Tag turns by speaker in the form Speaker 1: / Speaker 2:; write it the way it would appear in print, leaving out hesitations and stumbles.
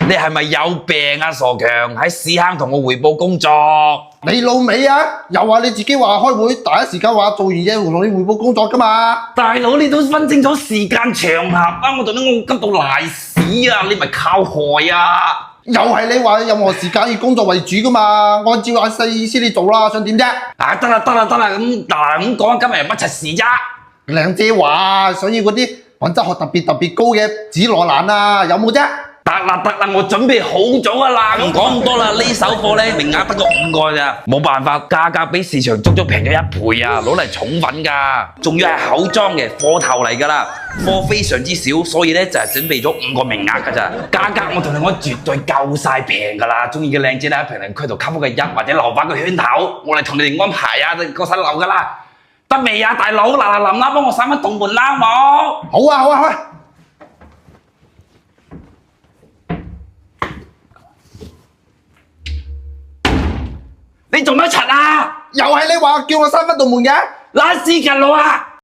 Speaker 1: 你係咪有病啊，傻強？喺屎坑同我匯報工作。
Speaker 2: 你老味啊！又話你自己話開會，第一時間話做完嘢會同你匯報工作㗎嘛？
Speaker 1: 大佬，你都分清楚時間場合啊！我同你我急到賴屎啊！你咪靠害啊！
Speaker 2: 又係你話任何時間以工作為主㗎嘛？按照阿細意思你做啦，想點啫？
Speaker 1: 啊，得啦，咁講今日乜柒事啫？
Speaker 2: 靚姐話想要嗰啲品質學特別高嘅紫羅蘭啊，有冇啫？
Speaker 1: 得啦，我準備好咗㗎啦，唔講咁多啦，呢手貨呢，名額得個5個咋，冇辦法，價格比市場足足平咗1倍啊，攞嚟寵粉㗎，仲要係口裝嘅貨頭嚟㗎啦，貨非常之少，所以呢就係準備咗5個名額㗎咋，價格我同你講絕對夠晒平㗎啦，中意嘅靚姐呢喺評論區度給個1或者留返個圈頭，我嚟同你哋安排啊，過晒樓㗎啦，得未啊，大佬嗱臨啦，幫我閂返棟門啦，冇？
Speaker 2: 好啊。
Speaker 1: 你做乜柒啊？
Speaker 2: 又係你話叫我閂返道門嘅？
Speaker 1: 拉屎近路啊！